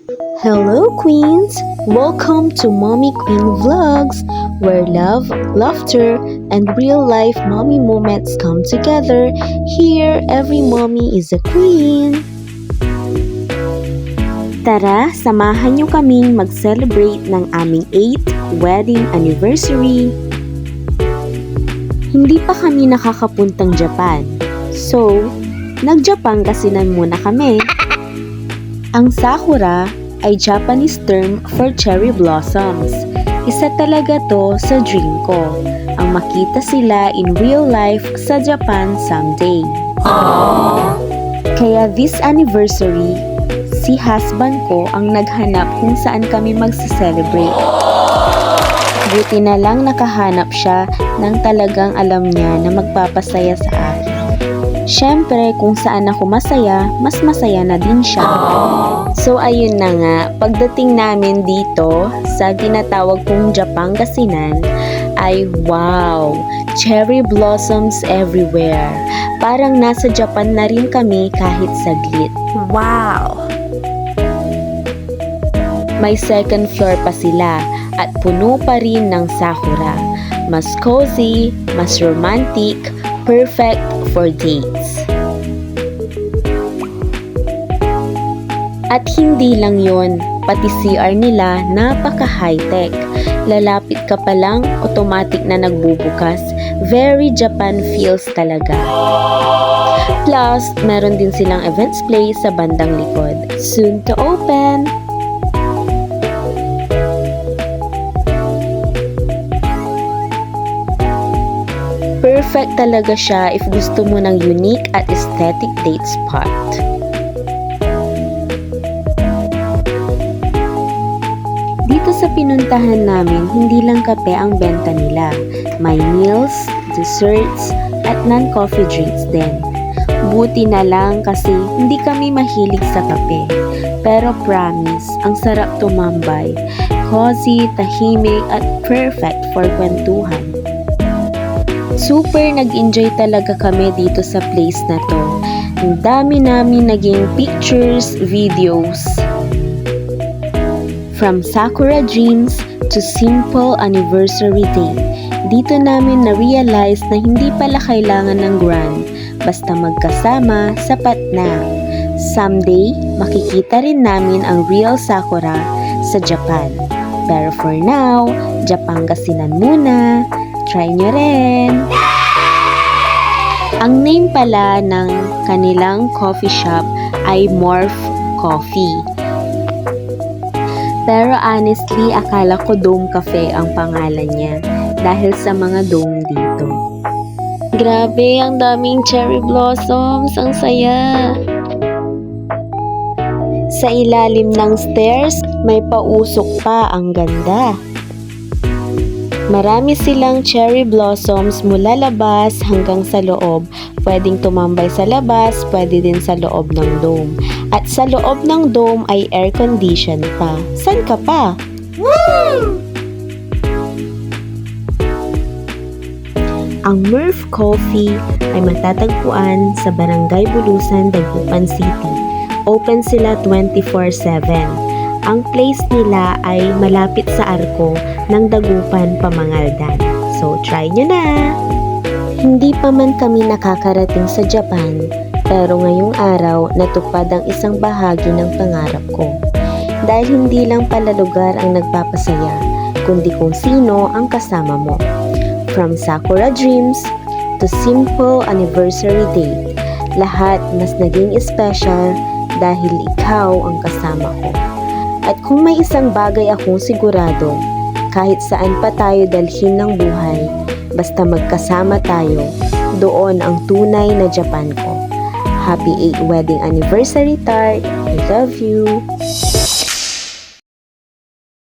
Hello, Queens! Welcome to Mommy Queen Vlogs, where love, laughter, and real-life mommy moments come together. Here, every mommy is a queen. Tara, samahan niyo kaming mag-celebrate ng aming 8th wedding anniversary. Hindi pa kami nakakapuntang Japan, so nag-Japan kasinan muna kami. Ang sakura ay Japanese term for cherry blossoms. Isa talaga to sa dream ko, ang makita sila in real life sa Japan someday. Aww. Kaya this anniversary, si husband ko ang naghanap kung saan kami magse-celebrate. Buti na lang nakahanap siya ng talagang alam niya na magpapasaya sa akin. Siyempre, kung saan ako masaya, mas masaya na din siya. So, ayun na nga, pagdating namin dito sa tinatawag kong Japangasinan, ay wow! Cherry blossoms everywhere. Parang nasa Japan na rin kami kahit saglit. Wow! May second floor pa sila at puno pa rin ng sakura. Mas cozy, mas romantic, perfect for dates. At hindi lang yon, pati CR nila napaka-high-tech. Lalapit ka pa lang, automatic na nagbubukas. Very Japan feels talaga. Plus, meron din silang events place sa bandang likod. Soon to open! Perfect talaga siya if gusto mo ng unique at aesthetic date spot. Dito sa pinuntahan namin, hindi lang kape ang benta nila. May meals, desserts, at non-coffee drinks din. Buti na lang kasi hindi kami mahilig sa kape. Pero promise, ang sarap tumambay. Cozy, tahimik, at perfect for kwentuhan. Super nag-enjoy talaga kami dito sa place na to. Ang dami namin naging pictures, videos. From Sakura Dreams to simple anniversary day. Dito namin na-realize na hindi pala kailangan ng grand. Basta magkasama, sapat na. Someday, makikita rin namin ang real Sakura sa Japan. Pero for now, Japangasinan muna. Try nyo rin! Ang name pala ng kanilang coffee shop ay Morph Coffee. Pero honestly, akala ko Dome Cafe ang pangalan niya dahil sa mga dome dito. Grabe, ang daming cherry blossoms. Ang saya! Sa ilalim ng stairs, may pausok pa. Ang ganda! Marami silang cherry blossoms mula labas hanggang sa loob. Pwedeng tumambay sa labas, pwede din sa loob ng dome. At sa loob ng dome ay air condition pa. San ka pa? Woo! Ang Murph Coffee ay matatagpuan sa Barangay Bulusan, Dagupan City. Open sila 24/7. Ang place nila ay malapit sa arko ng Dagupan, Pamangaldan. So, try nyo na! Hindi pa man kami nakakarating sa Japan, pero ngayong araw natupad ang isang bahagi ng pangarap ko. Dahil hindi lang pala lugar ang nagpapasaya, kundi kung sino ang kasama mo. From Sakura Dreams to simple anniversary date, lahat mas naging special dahil ikaw ang kasama ko. At kung may isang bagay akong sigurado, kahit saan pa tayo dalhin ng buhay, basta magkasama tayo, doon ang tunay na Japan ko. Happy 8th wedding anniversary, Tart! I love you!